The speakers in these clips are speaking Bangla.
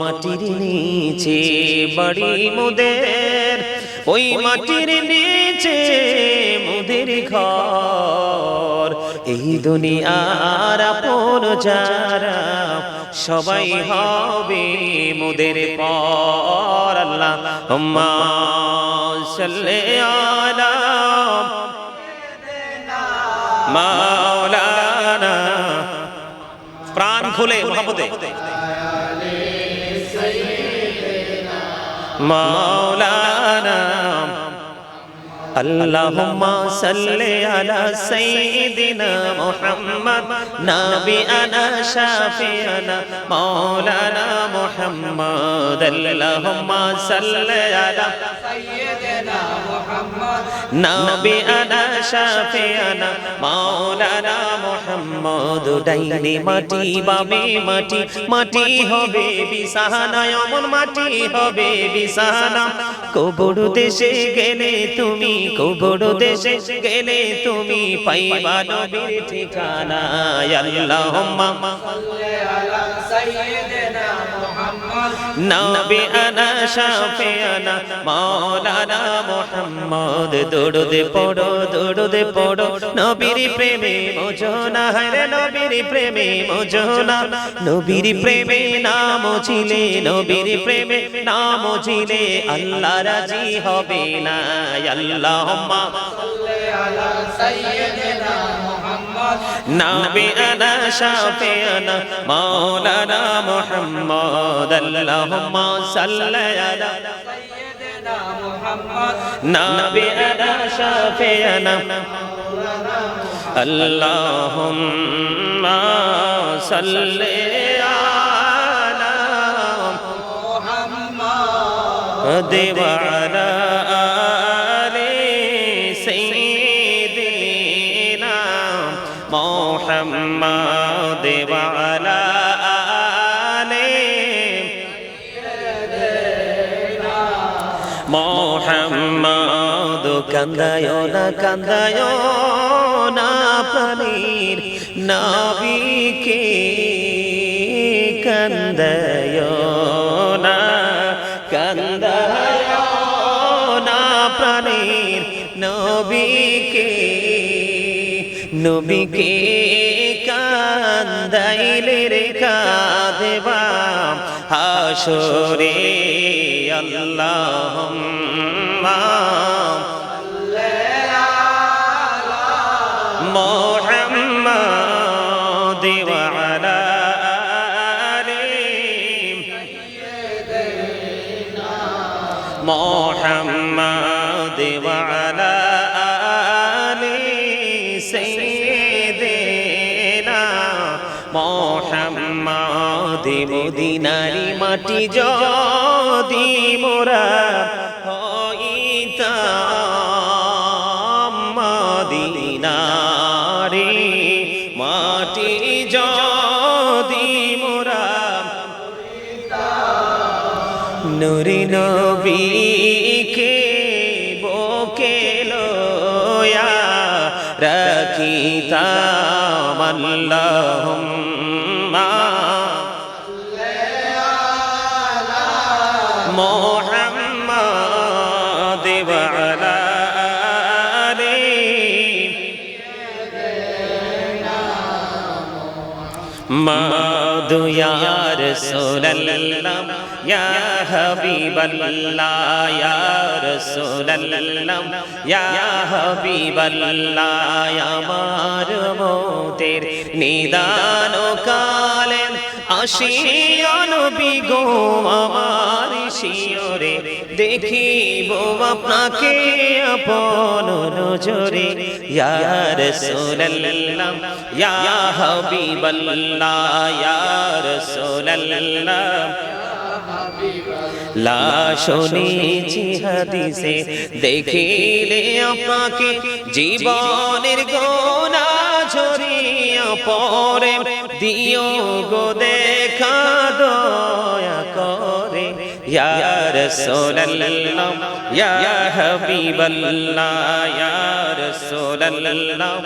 মাটির নিচে বাড়ি মোদের, ওই মাটির নিচে মোদের ঘর। এই দুনিয়ার আপন যারা সবাই হবে মোদের পর। আল্লাহুম্মা সাল্লি আলা মাওলানা, প্রাণ খুলে মুহাম্মদে মাওলানা। আল্লাহুম্মা সাল্লি আলা সাইয়্যিদিনা মুহাম্মদ নাবিয়ানা শাফিয়ানা মাওলানা মুহাম্মদ। আল্লাহুম্মা সাল্লি আলা সাইয়্যিদিনা মুহাম্মদ নাবিয়ানা শাফিয়ানা মাওলানা মুহাম্মদ। ডাইনে মাটি বামে মাটি, মাটি হবে বিছানা, এমন মাটি হবে বিছানা। কবর দেশে গেলে তুমি, কবর দেশে গেলে তুমি পাইবা নবীর ঠিকানা। আল্লাহুম্মা সাল্লি আলা সাইয়্যিদিনা মুহাম্মদ নাবিয়ানা শাফিয়ানা মাওলানা মুহাম্মদ। দরুদ পড়ো, দরুদ পড়ো, নবীর প্রেমে মজনা, রে নবীর প্রেমে মজনা। নবীর প্রেমে নাম ছিলে, নবীর প্রেমে নাম ছিলে আল্লাহ রাজি হবে না। আল্লাহুম্মা সাল্লি আলা সাইয়্যিদিনা মুহাম্মদ নাবিয়ানা শাফিয়ানা মাওলানা মুহাম্মদ। আল্লাহুম্মা সাল্লি আলা সাইয়্যিদিনা মুহাম্মদ নাবিয়ানা শাফিয়ানা মাওলানা। আল্লাহুম্মা সাল্লি আলা মুহাম্মদ ওয়া আলা محمد وعلى آله محمد। কান্দায়ো না, কান্দায়ো না প্রাণীর নবীকে, কান্দায়ো না, কান্দায়ো না প্রাণীর নবীকে। নবীকে কান্দাইলে রে কাঁদবা হাসরে। আল্লাহুম্মা সাল্লি আলা মুহাম্মাদ ওয়া আলা আলি সাইয়্যিদিনা মুহাম্মাদ ওয়া আলা মোহাম্মদ। মদিনারি মাটি যদি মোরা হইতাম, মদিনারি মাটি যদি মোরা নূরে নবীকে বুকে লয়া রাখিতাম। আল্লাহুম্মা সাল্লি আলা মুহাম্মাদ ওয়া আলা আলি সাইয়্যিদিনা মুহাম্মদ। ইয়া রাসূলুল্লাহ ইয়া হাবিবাল্লাহ, ইয়া রাসূলুল্লাহ ইয়া হাবিবাল্লাহ। আমার মতের নিদান কালে আসিয়া নবী গো আমার শিয়রে, দেখিব আপনাকে আপন নজরে। ইয়া রাসূলুল্লাহ ইয়া হাবিবাল্লাহ, ইয়া রাসূলুল্লাহ লা শুনেছি হাদিসে, দেখিলে আপনাকে জীবনের গোনা ঝরিয়া পড়ে। দিও গো দেখা দয়া করে। ইয়া রাসূলুল্লাহ ইয়া হাবিবাল্লাহ, ইয়া রাসূলুল্লাহ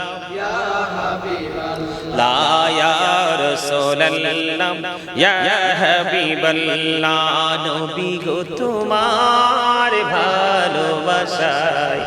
লা ইয়া রাসূলুল্লাহ ইয়া হাবিবাল্লাহ নবী গো তোমার ভালোবাসায়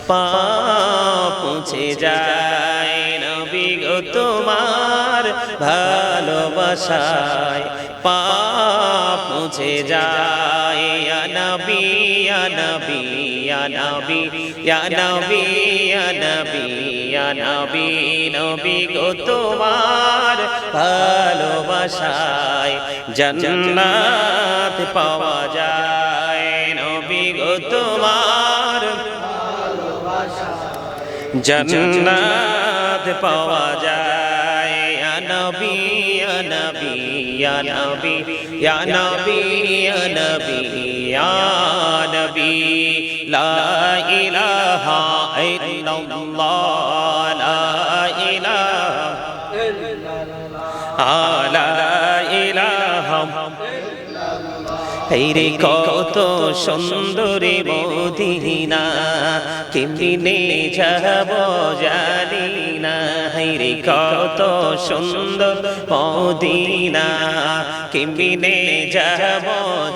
পাপ মুছে যায় নবী গো তোমার ভালোবাসায় পাপ মুছে যায় ইয়া নবী ইয়া নবী ইয়া নবী ইয়া নবী ইয়া নবী ইয়া নবী নবী গো তোমার ভালোবাসায় জান্নাত পাওয়া যায় নবী গো তোমার জান্নাত পাওয়া যায় ইয়া নবী ইয়া নবী ইয়া নবী ইয়া নবী ইয়া নবী ইয়া নবী লা ইলাহা ইল্লাল্লাহ লা ইলাহা ইল্লাল্লাহ লা ইলাহা হেরে কত সুন্দরী মদিনা কেমনে যাব জানি না হেরে কত সুন্দর মদিনা কেমনে যাব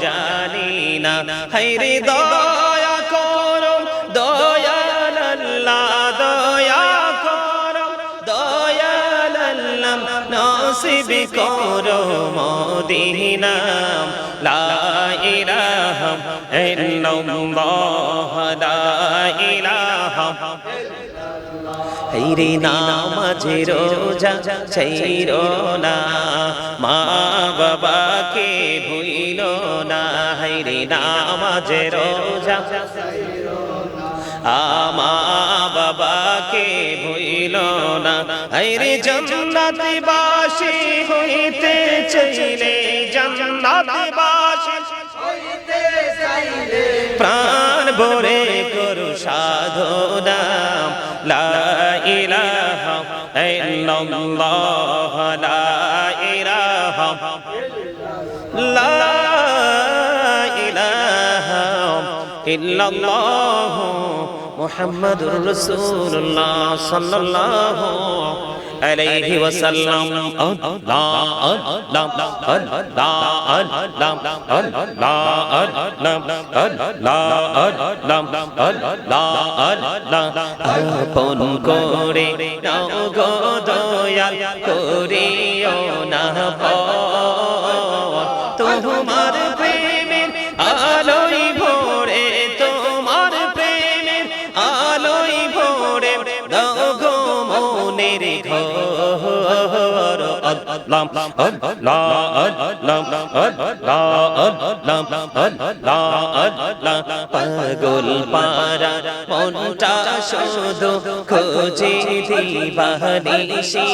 জানি না হেরে দয়া করো দয়াল আল্লাহ দয়া করো দয়াল আল্লাহ নসিব করো মদিনা লা ইলাহা ইল্লাল্লাহ লা ইলাহা হেরে নামাজে রোজা ছাইরো না মা বাবাকে ভুইলো না হেরে নামাজে রোজা আমা বাবাকে ভুইল না হেরে জান্নাতে বাসী হইতে চাইলে জান্নাতে বাসী হইতে চাইলে প্রাণ ভরে করু সাধনা লা ইলাহা ইল্লাল্লাহ লা ইলাহা লা ইলাহা ইল্লাল্লাহ মুহাম্মাদুর রাসূলুল্লাহ সাল্লাল্লাহু আলাইহি ওয়াসাল্লাম আল্লাহ আল্লাহ আল্লাহ আল্লাহ আল্লাহ আল্লাহ আপন করে নাও গো দয়াল করিও না তোমার প্রেমের আলোয় ভরে তোমার প্রেমের আলোয় ভরে দাও গো মনের ঘর আল্লাহ আল্লাহ আল্লাহ আল্লাহ আল্লাহ আল্লাহ পাগল পারা মনটা শুধু খোঁজে দিবানিশি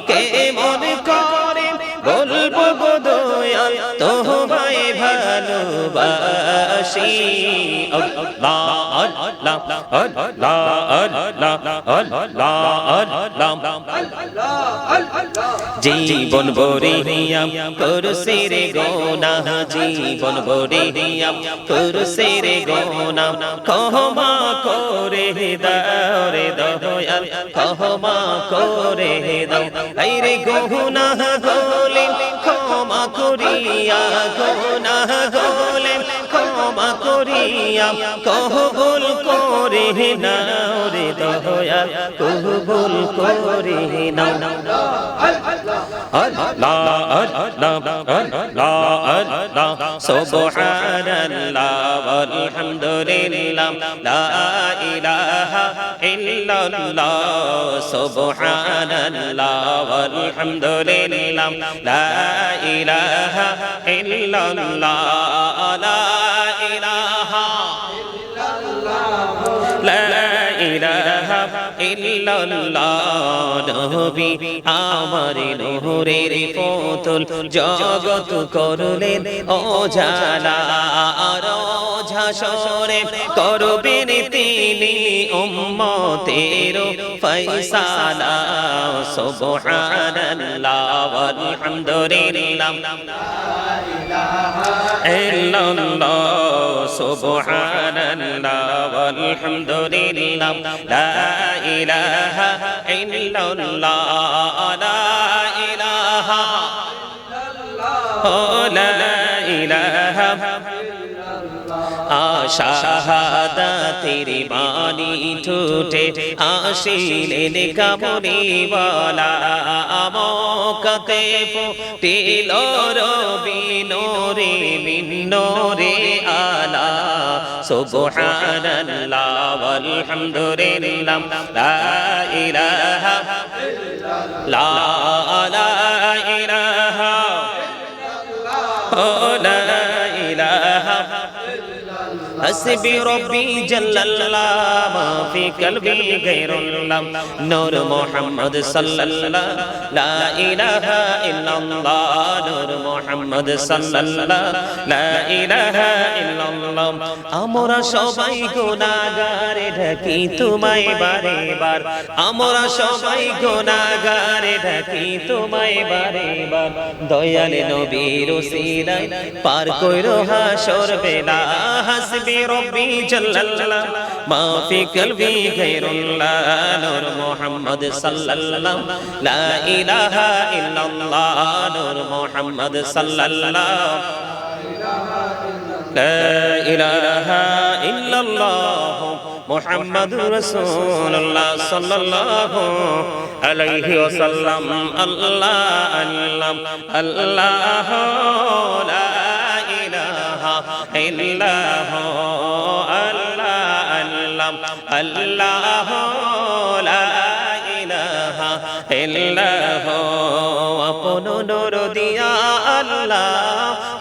কেমন করে বলবো গো দয়াল তোমায় ভালোবাসি আল্লাহ আল্লাহ আল্লাহ আল্লাহ জীবন ভরিয়া করছে রে গোনাহ জীবন ভরিয়া করছে রে গোনাহ ক্ষমা করে দাও রে দয়াল ক্ষমা করে দাও এই রে গোনাহ গোলে ক্ষমা করিয়া গোনাহ গোলে ক্ষমা করিয়া কবুল করে নাও রে দয়াল কবুল করে নাও আল্লাহ আল্লাহ আল্লাহ আল্লাহ সুবহানাল্লাহ ওয়ালহামদুলিল্লাহ লা ইলাহা ইল্লাল্লাহ সুবহানাল্লাহ ওয়ালহামদুলিল্লাহ লা ইলাহা ইল্লাল্লাহ লা ইলাহা লা ইলাহা ইল্লাল্লাহ নবী আমার নূরের পুতুল জগৎ করলেন ওজালা আর ঝাসরে করবেন তিনি উম্মতের ফয়সালা সুবহানাল্লাহ ওয়ালহামদুলিল্লাহ লা ইলাহা ইল্লাল্লাহ সুবহানাল্লাহ আলহামদুলিল্লাহ লা ইলাহা ইল্লাল্লাহ লা ইলাহা লা ইলাহা শাহাদাতের বাণী ঠোঁটে আসিলেন কামড়িওয়ালা আমকাতে ফুটিল রবি নূরে মিন নূরে আলা সুবহানাল্লাহ আলহামদুলিল্লাহ লা ইলাহা ইল্লাল্লাহ লা ইলাহা লা ইলাহা حسبي ربي جل الله ما في قلبي غير الله نور محمد صلى الله لا إله إلا الله نور محمد صلى الله لا إله إلا الله আমরা সবাই গুনাহগার ঢাকি তোমায় বারে বার আমরা সবাই গুনাহগার ঢাকি তোমায় বারে বার দয়াল নবীর ওসিলায় পার কইরো হাসর বেলা حسبي ربي جل الله ما في قلبي غير الله نور محمد صلى الله لا إله إلا الله نور محمد صلى الله لا إله إلا الله محمد رسول الله صلى الله عليه وسلم الله الله لا إله إلا هو الله لا إله إلا هو আপন নূর দিয়া আল্লাহ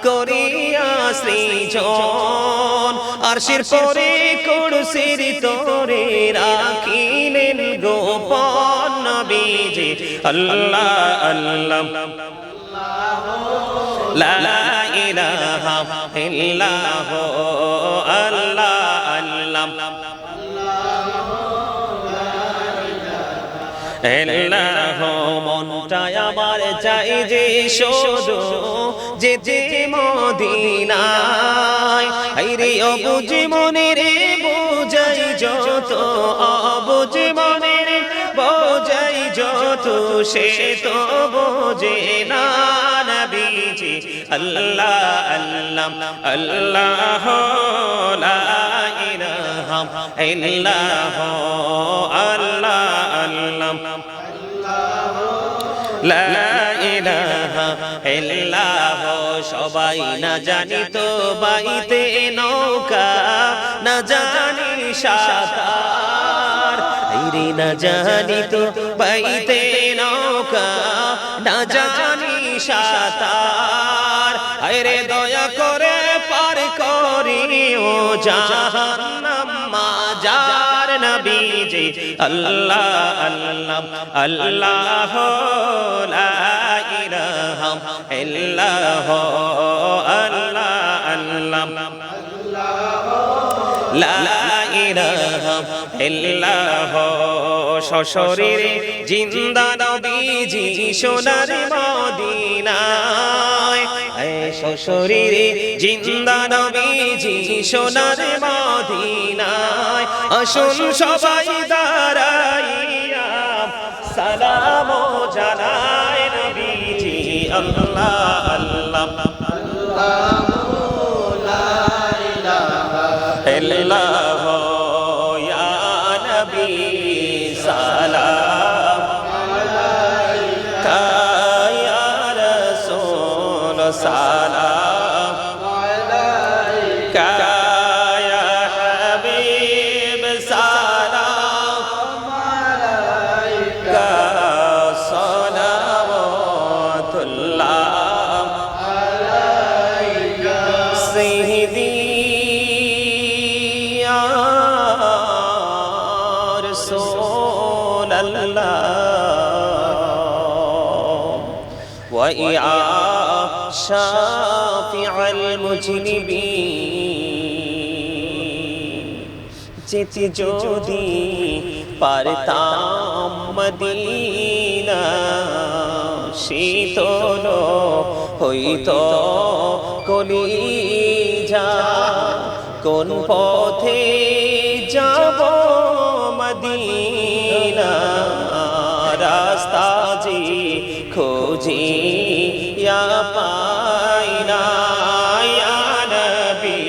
করিয়া সৃজন আরশের পরে কুরসির তোরে রাখিলেন গোপন নবীজি আল্লাহ আল্লাহ লা ইলাহা ইল্লাল্লাহ আল্লাহ আল্লাহ এল্লাহ মনটায় আমার চাই যে শুধু যেতে মদিনায় আইরে অবুঝ মনের বোঝাই যত অবুঝ মনের বোঝাই যত সে তো বোঝে না নবীজি আল্লাহ আল্লাহ আল্লাহ লা ইলাহা ইল্লাল্লাহ আল্লাহ আল্লাহ লা ইলাহা ইল্লাল্লাহ সবাই না জানি তো বাইতে নৌকা না জানি সাঁতার আইরে না জানি তো বাইতে নৌকা না জানি সাঁতার আইরে দয়া করে পার করিও জাহান্নাম মাজার নবীজি আল্লাহ আল্লাহ আল্লাহ লা ইলাহা ইল্লাল্লাহ আল্লাহ আল্লাহ লা ইলাহা ইল্লাল্লাহ সশরীরে জিন্দা নবীজি সোনার মদিনায় সশরীরে জিন্দা নবীজি সোনার মদিনায় আসুন সবাই দাঁড়াইয়া সালাম জানাই নবীজি আল্লাহ আল্লাহ ইল্লাল্লাহ ইয়া নবী সালাম আলাইকা ইয়া রাসূল সালাম আলাইকা ইয়া হাবিব সালাম আলাইকা সালাওয়াতুল্লাহ আলাইকা সাইয়্যিদি رسول الله ويا شافع المجنبين যেতে যদি পারতাম মদিনা শীতল হইতো কলিজা কোন পথে যাব মদিনা রাস্তা জি খোঁজি ইয়া পাই না ইয়া নবী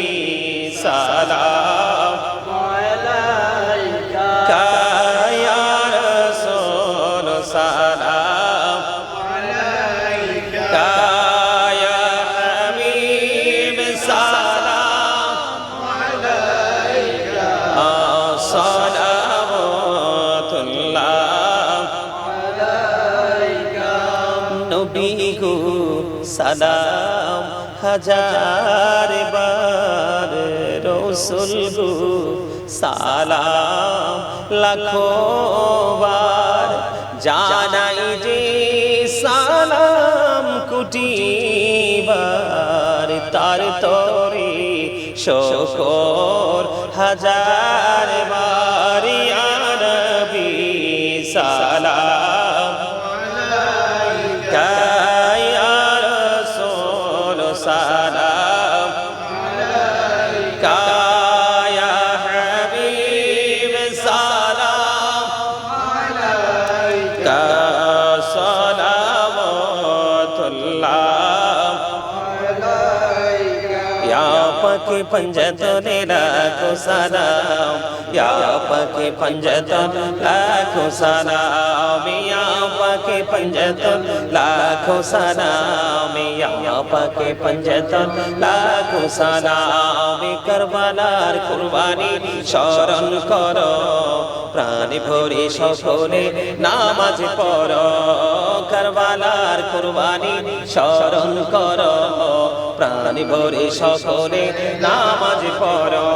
সালাম আলাইকা ইয়া রাসূল সালাম আলাইকা ইয়া হাবিব সালাম আলাইকা সালাওয়াতুল্লাহ আলাইকা নবী গো সালাম হাজার বার রাসূল গো সালাম লাখো বার জানাই যে সালাম কোটি বার তার তরে শুকর হাজার বার ইয়া নবী সালাম আলাইকা ইয়া রাসূল সালাম আলাইকা ইয়া হাবিব সালাম আলাইকা সালাওয়াতুল্লাহ আলাইকা ইয়া পাকে पंजतने लाखों सलाम या पाके पंजतन लाखों सलाम या पाके पंजतन लाखों सलाम या पाके पंजतन लाखों सलाम करबलार कुर्बानी शरण करो प्राण भरे সকলে নামাজ পড়ো করবালার কুরবানি শরণ করো প্রাণ ভরে সকলে নামাজ পড়ো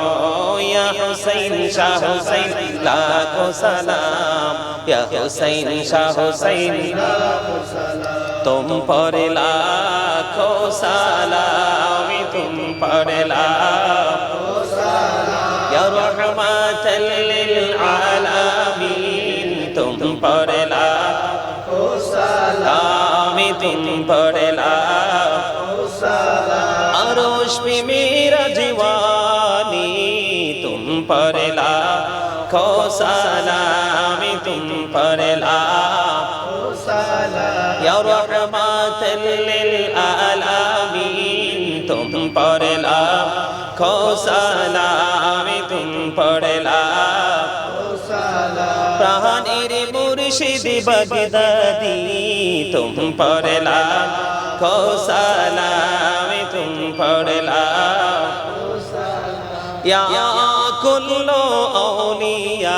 ইয়া হুসাইন শাহ হুসাইন লাখো সালাম ইয়া হুসাইন শাহ হুসাইন লাখো সালাম तुम पर लाखों सलाम तुम पर लाखों सलाम या रहमतल लिल आलमीन तुम पर लाखों सलाम तुम पर लाखों सलाम अरोश पे मेरा जीवानी तुम पर लाखों सलाम तुम पर लाखों सलाम या रहमतल लिल आलमीन तुम पर लाखों सलाम तुम पर लाखों सलाम प्राणेर मुर्शिद बगदादी तुम पर लाखों सलाम तुम पर लाखों सलाम या कुल्लो औलिया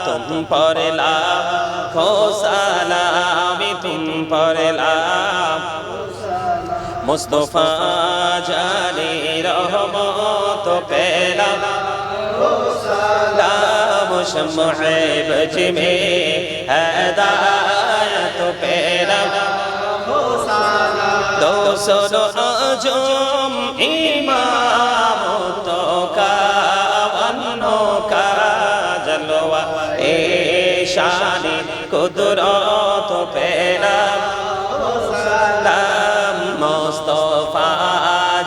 तुम पर लाखों सलाम तुम पर लाखों सलाम मुस्तफा जाने रहमत पेला सलाम शम्मे बज में हिदायत पेला दो सो आजम इमाम तो का वनो का जलवा ए शानी कुदरत पेला सलाम मुस्तफा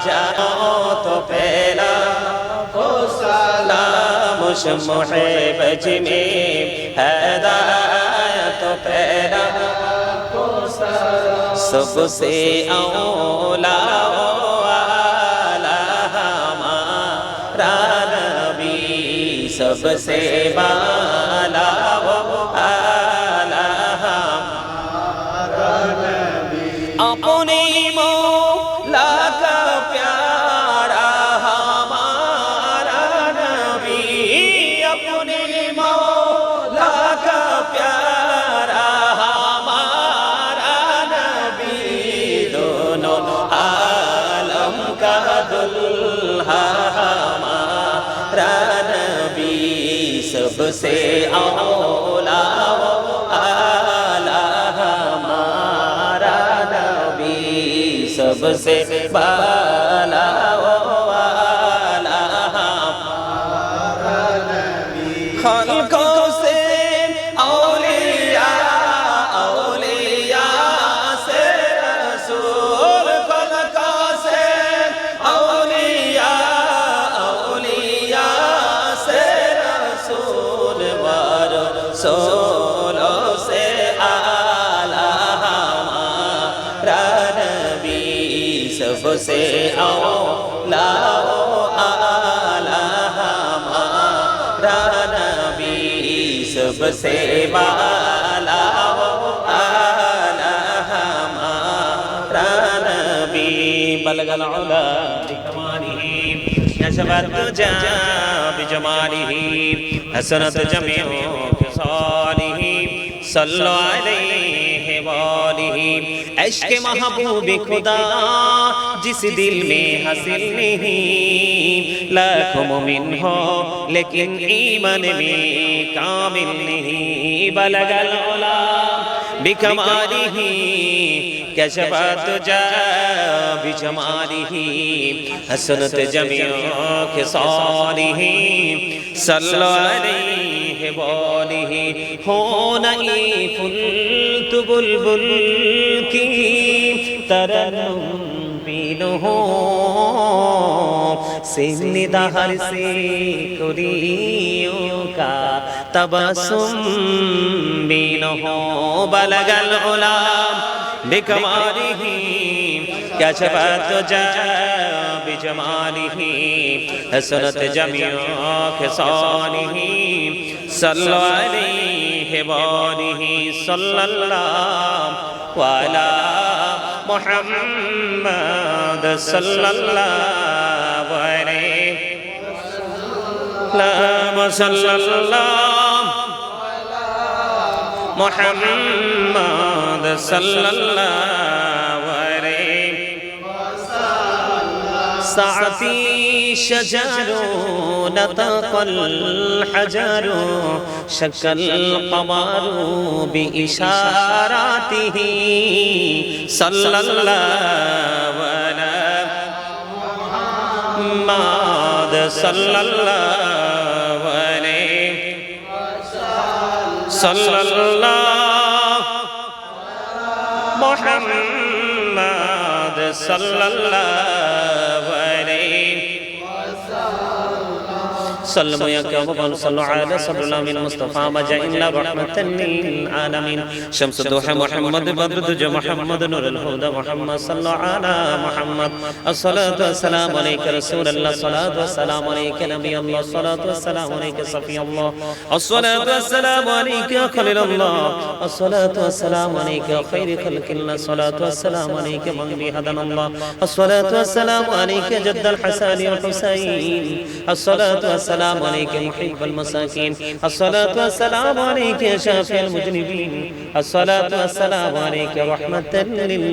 जात पेला सलाम शम्मे बज में हिदायत पेला सबसे औला वाला हमारा नबी सबसे बाला वाला हमारा नबी अपने मौला का प्यारा हमारा नबी अपने मौला का प्यारा दुल्हा हमारा नबी सबसे औला आला हमारा नबी सबसे बाला वाला हमारा नबी खल्कों से औलिया औलिया से रसूल खल्कों से औलिया सबसे औला आला हमारा नबी सबसे वाला आला हमारा नबी बलगल उला बिकमालिही नशबत तुजा बिजमालिही हसनत जमीउ खिसालिही सल्लु अलैहि वालिही इश्क़ महबूब खुदा जिस दिल में हासिल नहीं लाखों मोमिन हो लेकिन ईमान में कामिल नहीं बलगल उला बिकमालिही कशफत जा बिजमालिही हसनत जमीउ खिसालिही सल्लु अलैहि वालिही हो नहीं फुल तु बुलबुल की तरन्नुम बिनु हो सिन्नी दहर से कुरियों का तबस्सुम बिनु हो बलगल उला बिकमालिही कशफत जा बिजमालिही हसनत जमीउ खिसालिही सल्लु अलैहि वालिही सल्लल्लाहु अला मुहम्मद सल्लल्लाहु अलैहि वसल्लम मुहम्मद सल्लल्लाहु अलैहि साअती शजरो नतक़ल हजरो शक्कल क़मरो बिइशारातिही सल्लल्लाहु अलैहि मुहम्मद सल्लल्लाहु अलैहि सल्लल्लाहु मुहम्मद सल्लल्लाहु अलैहि सल्लल्लाहु अलैहि वसल्लम मुस्तफा मजइल्ला रहमतन लिल आलमीन शम्स दुहा मुहम्मद बद्रुज मुहम्मद नूरुल हुदा मुहम्मद सल्लल्लाहु अला मुहम्मद अस्सलातु वस्सलामु अलैका रसूलल्लाह सलातु वस्सलामु अलैका नबियल्लाह सलातु वस्सलामु अलैका सफियल्लाह अस्सलातु वस्सलामु अलैका खलीलल्लाह अस्सलातु वस्सलामु अलैका खैर खल्किल्लाह सलातु वस्सलामु अलैका मन बिहदनल्लाह अस्सलातु वस्सलामु अलैका जद्दल हसन वल हुसैन अस्सलातु वस्सलामु अलैका मुहिब्बुल मसाकीन अस्सलातु वस्सलामु अलैका शाफिउल मुज़निबीन अस्सलातु वस्सलामु अलैका रहमतन लिल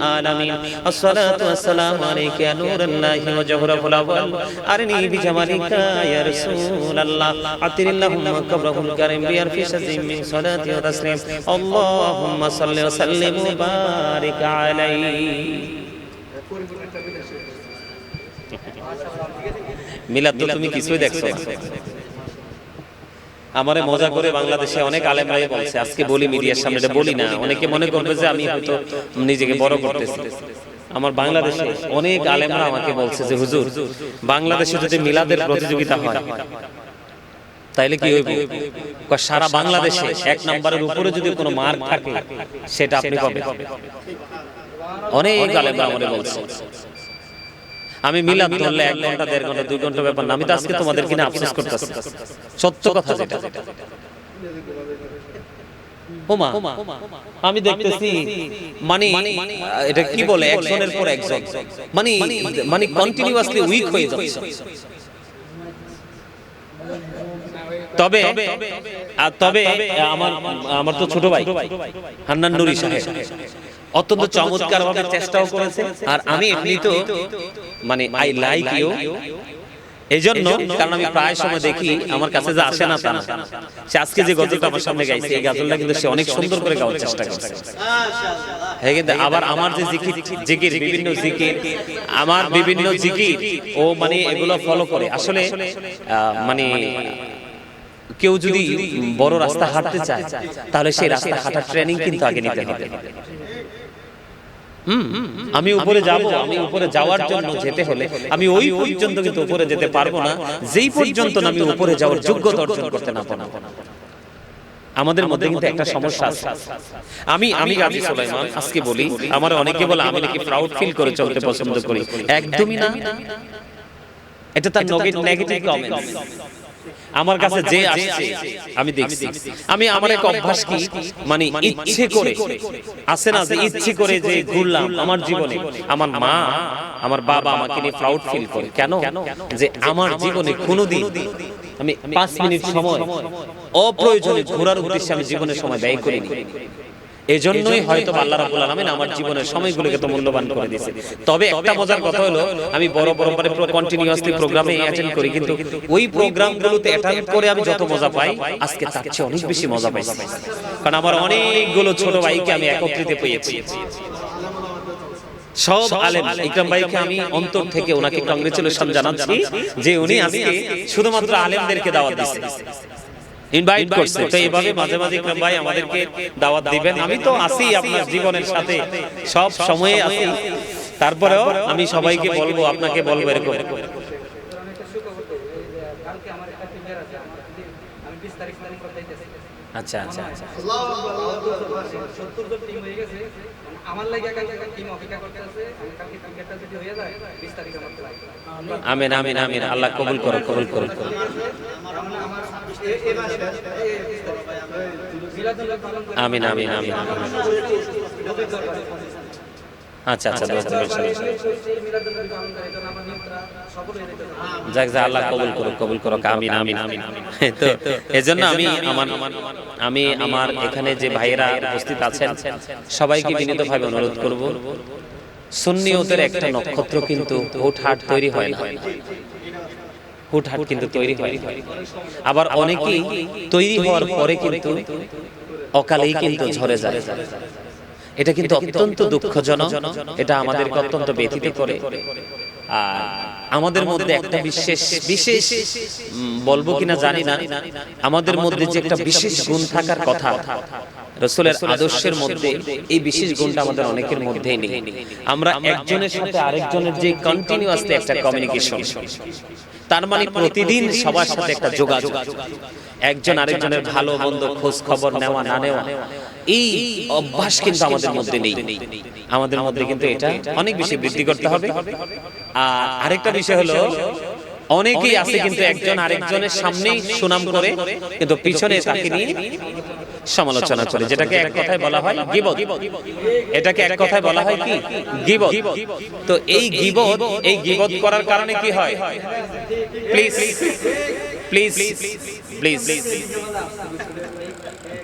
आलमीन अस्सलातु वस्सलामु अलैका नूरुल्लाहि व जहरुल अव्वल अरनी बिजमालिका या रसूलल्लाह अतिरिल्लाहुम्मा कब्रहुल करीम बिअरफि शज़ीम मिन सलाति व तस्लीम अल्लाहुम्मा सल्लि व सल्लिम व बारिक अलैहि মিলাদ তো তুমি কিছুই দেখছো না আমারে মজা করে বাংলাদেশে অনেক আলেমরাই বলছে আজকে বলি মিডিয়ার সামনে এটা বলি না অনেকে মনে করবে যে আমি হয়তো নিজেকে বড় করতেছি আমার বাংলাদেশে অনেক আলেমরা আমাকে বলছে যে হুজুর বাংলাদেশে যদি মিলাদের প্রতিযোগিতা হয় তাইলে কি হইব সারা বাংলাদেশে এক নম্বরের উপরে যদি কোনো মার্ক থাকে সেটা আপনি পাবেন অনেক আলেমরা আমারে বলছে আমি মিলাদ ধরলে 1 ঘন্টা 1.5 ঘন্টা 2 ঘন্টা ব্যাপার না আমি তো আজকে তোমাদের কিনা আফসোস করতেছি সত্য কথা যেটা ওমা আমি দেখতেছি মানে এটা কি বলে একজনের পর একজন মানে কন্টিনিউয়াসলি উইক হয়ে যাচ্ছে তবে আমার তো ছোট ভাই হান্নান নুরি সাহেব অত্যন্ত চমৎকার ভাবে চেষ্টাও করেছে আর আমি এমনি তো মানে আই লাইক ইউ এইজন্য কারণ আমি প্রায় সময় দেখি আমার কাছে যে আসে না তা না সে আজকে যে গজলটা আমার সামনে গাইছে এই গজলটা কিন্তু সে অনেক সুন্দর করে গাওয়ার চেষ্টা করছে মাশাআল্লাহ হ্যাঁ কিন্তু আবার আমার যে জিকির বিভিন্ন জিকির আমার বিভিন্ন জিকির ও মানে এগুলো ফলো করে আসলে মানে কেউ যদি বড় রাস্তা হাঁটতে চায় তাহলে সেই রাস্তা হাঁটার ট্রেনিং কিন্তু আগে নিতে হবে আমি উপরে যাব আমি উপরে যাওয়ার জন্য যেতে হলে আমি ওই পর্যন্ত কিন্তু উপরে যেতে পারবো না যেই পর্যন্ত আমি উপরে যাওয়ার যোগ্যতা অর্জন করতে না পারবো আমাদের মধ্যে কিন্তু একটা সমস্যা আছে। আমি গাজী সুলাইমান আজকে বলি, আমার অনেকে বলে আমি নাকি প্রাউড ফিল করে চলতে পছন্দ করি, একদমই না। এটা তার নেগেটিভ কমেন্ট। আমার কাছে যে আসছে আমি দেখছি, আমি আমার এক অভ্যাস কি, মানে ইচ্ছে করে আছে না, যে ইচ্ছে করে যে ঘুরলাম আমার জীবনে, আমার মা আমার বাবা আমাকে নিয়ে প্রাউড ফিল করে। কেন? যে আমার জীবনে কোনোদিন আমি 5 মিনিট সময় অপ্রয়োজনে ঘোরার উদ্দেশ্যে আমি জীবনের সময় ব্যয় করিনি। এজন্যই হয়তো আল্লাহ রাব্বুল আলামিন আমার জীবনের সময়গুলোকে তো মূল্যবান করে দিয়েছে। তবে একটা মজার কথা হলো, আমি বড় মানে কন্টিনিউয়াসলি প্রোগ্রামে অ্যাটেন্ড করি, কিন্তু ওই প্রোগ্রামগুলোতে অ্যাটেন্ড করে আমি যত মজা পাই, আজকে তার চেয়ে অনেক বেশি মজা পাইছি। কারণ আমার অনেকগুলো ছোট ভাইকে আমি একত্রিত পেয়েছি। সব আলেম, ইকরাম ভাইকে আমি অন্তর থেকে ওনাকে কংগ্রেচুলেশন জানাচ্ছি যে উনি আজকে শুধুমাত্র আলেমদেরকে দাওয়াত দিয়েছেন, ইনভাইট করছে। তো এইভাবে মাঝে মাঝে ইকরাম ভাই আমাদেরকে দাওয়াত দিবেন। আমি তো আছি আপনার জীবনের সাথে, সব সময়ে আছি। তারপরেও আমি সবাইকে বলবো, আপনাকে বলবো এরকম। আচ্ছা আচ্ছা আচ্ছা, আমার লাগি একটা টিম অপেক্ষা করতে আছে। আমি কালকে ক্রিকেটটা যদি হয়ে যায় 20 তারিখ আমার ফ্লাইট। আমিন আমিন আমিন, আল্লাহ কবুল করো, কবুল করো। আমিন আমিন আমিন। আচ্ছা আচ্ছা, যাক যা, আল্লাহ কবুল করো, কবুল করো। আমিন আমিন আমিন। তো এজন্য আমি আমার এখানে যে ভাইয়েরা উপস্থিত আছেন সবাইকে বিনীতভাবে অনুরোধ করব, সুন্নিয়তের একটা নক্ষত্র কিন্তু হুটহাট তৈরি হয় না, হুটহাট কিন্তু তৈরি হয়। আবার অনেকেই তৈরি হওয়ার পরে কিন্তু অকালেই কিন্তু ঝরে যায়। এটা কিন্তু অত্যন্ত দুঃখজনক, এটা আমাদেরকে অত্যন্ত ব্যথিত করে। আর আমাদের মধ্যে একটা বিশেষ বলবো কিনা জানি না, আমাদের মধ্যে যে একটা বিশেষ গুণ থাকার কথা, রাসূলের আদর্শের মধ্যে এই বিশেষ গুণটা আমাদের অনেকের মধ্যেই নেই। আমরা একজনের সাথে আরেকজনের যে কন্টিনিউয়াসলি একটা কমিউনিকেশন, তার মানে প্রতিদিন সবার সাথে একটা যোগাযোগ, একজন আরেকজনের ভালো মন্দ খোঁজ খবর নেওয়া না নেওয়া, এই অভ্যাস কিন্তু আমাদের মধ্যে নেই। আমাদের মধ্যে কিন্তু এটা অনেক বেশি বৃদ্ধি করতে হবে। আর আরেকটা বিষয় হলো, অনেকেই আছে কিন্তু একজন আরেকজনের সামনেই সুনাম করে কিন্তু পিছনে তাকে নিয়ে সমালোচনা করে, যেটাকে এক কথায় বলা হয় গীবত। এটাকে এক কথায় বলা হয় কি? গীবত। তো এই গীবত করার কারণে কি হয়? Please please please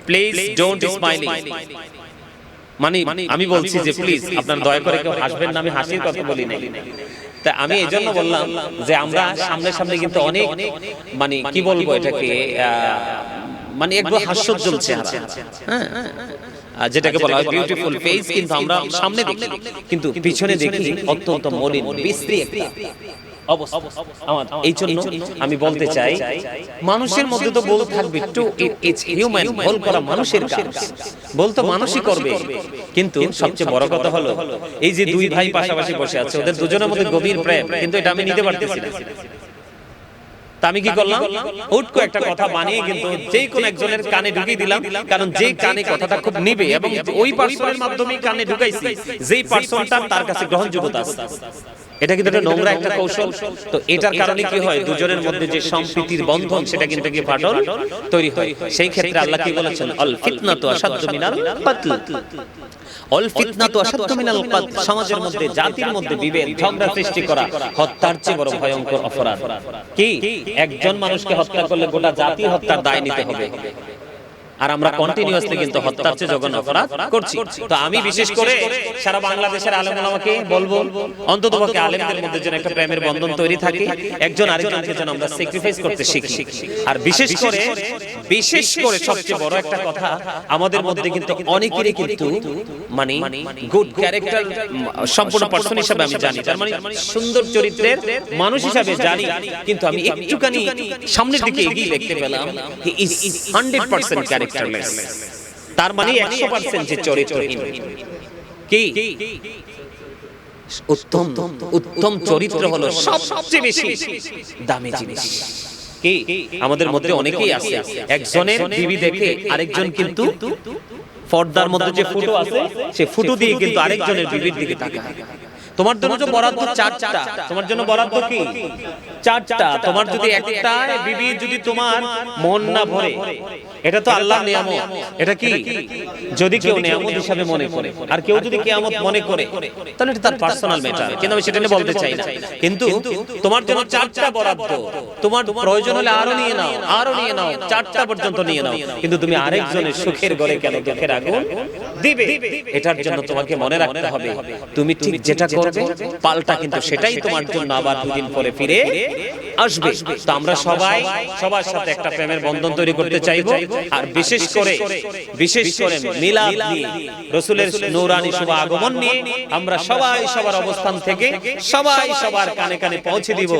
please don't smiling. মানে আমি বলছি যে প্লিজ আপনারা দয়া করে কেউ হাসবেন না, আমি হাসির কথা বলি নাই। তা আমি এজন্য বললাম যে আমরা সামনে কিন্তু অনেক, মানে কি বলবো এটাকে, মানে একদম হাস্যোজ্জ্বল চেহারা, হ্যাঁ, যেটাকে বলা হয় বিউটিফুল ফেস, কিন্তু আমরা সামনে দেখি কিন্তু পিছনে দেখি অত্যন্ত মলিন বিশ্রী একটা অবস্থা আমার। এই জন্য আমি বলতে চাই, মানুষের মধ্যে তো বল থাকবে, টু ইটস হিউম্যান, বল করা মানুষের কাজ, বল তো মানুষই করবে। কিন্তু সবচেয়ে বড় কথা হলো, এই যে দুই ভাই পাশাপাশি বসে আছে, ওদের দুজনের মধ্যে গভীর প্রেম, কিন্তু এটা আমি নিতে পারতেছি না। তা আমি কি করলাম, হুট করে একটা কথা বানিয়ে কিন্তু যেই কোন একজনের কানে ঢুকিয়ে দিলাম, কারণ যে কানে কথাটা খুব নিবে এবং ওই পার্সনের মাধ্যমে কানে ঢুকাইছি, যেই পার্সনটা তার কাছে গ্রহণযোগ্যতা আছে। এটা কিন্তু একটা নোংরা একটা কৌশল। তো এটার কারণে কি হয়, দুজনের মধ্যে যে সম্প্রীতির বন্ধন সেটা কিন্তু কি ফাটল তৈরি হয়। সেই ক্ষেত্রে আল্লাহ কি বলেছেন, আল ফিতনাতু আশাদ্দু মিনাল কতল। অল ফিতনাতু আশাদ্দু মিনাল কতল। সমাজের মধ্যে, জাতির মধ্যে বিভেদ ঝগড়া সৃষ্টি করা হত্যার চেয়ে বড় ভয়ঙ্কর অপরাধ। কি? একজন মানুষকে হত্যা করলে গোটা জাতি হত্যার দায় নিতে হবে। আর আমরা কন্টিনিউয়াসলি কিন্তু হত্যার চেয়ে জঘন্য অপরাধ করছি। তো আমি বিশেষ করে সারা বাংলাদেশের আলেম ওলামাকে বলবো, অন্ততপক্ষে আলেমদের মধ্যে যেন একটা প্রেমের বন্ধন তৈরি থাকে, একজন আরেকজনকে যেন আমরা স্যাক্রিফাইস করতে শিখি। আর বিশেষ করে সবচেয়ে বড় একটা কথা, আমাদের মধ্যে কিন্তু অনেকেরই কিন্তু মানে গুড ক্যারেক্টার সম্পূর্ণ পারসন হিসেবে আমি জানি, তার মানে সুন্দর চরিত্রের মানুষ হিসেবে জানি, কিন্তু আমি একটুখানি সামনের দিকে এগিয়ে দেখতে পেলাম হি ইজ 100% ক্যারেক্টারলেস। তার মানে 100% যে চরিত্রহীন। কি? উত্তম চরিত্র হলো সবচেয়ে বেশি দামি জিনিস। কি আমাদের মধ্যে অনেকেই আছে একজনের বিবি দেখে আরেকজন কিন্তু পর্দার মধ্যে যে ফুটো আছে সে ফুটো দিয়ে কিন্তু আরেকজনের বিবির দিকে তাকায়। তোমার জন্য তো বরাদ্দ চারটা, তোমার জন্য বরাদ্দ কি চারটা। তোমার যদি একটা বিবি যদি তোমার মন না ভরে, এটা তো আল্লাহর নিয়ামত। এটা কি যদি কেউ নিয়ামত হিসাবে মনে করে, আর কেউ যদি কিয়ামত মনে করে, তাহলে এটা তার পার্সোনাল ম্যাটার, কিন্তু আমি সেটা নিয়ে বলতে চাই না। কিন্তু তোমার জন্য চারটা বরাদ্দ, তোমার প্রয়োজন হলে আরো নিয়ে নাও, আরো নিয়ে নাও, চারটা পর্যন্ত নিয়ে নাও, কিন্তু তুমি আরেকজনের সুখের ঘরে কেন দুঃখের আগুন দিবে? এটার জন্য তোমাকে মনে রাখতে হবে তুমি ঠিক যেটা করবে পাল্টা কিন্তু সেটাই তোমার জন্য আবার দুদিন পরে ফিরে আসবে। তো আমরা সবাই সবার সাথে একটা প্রেমের বন্ধন তৈরি করতে চাইবো, আর বিশেষ করে মিলাদ নিয়ে, রাসূলের নূরানি শুভ আগমন নিয়ে আমরা সবাই সবার অবস্থান থেকে সবাই সবার কানে কানে পৌঁছে দিব,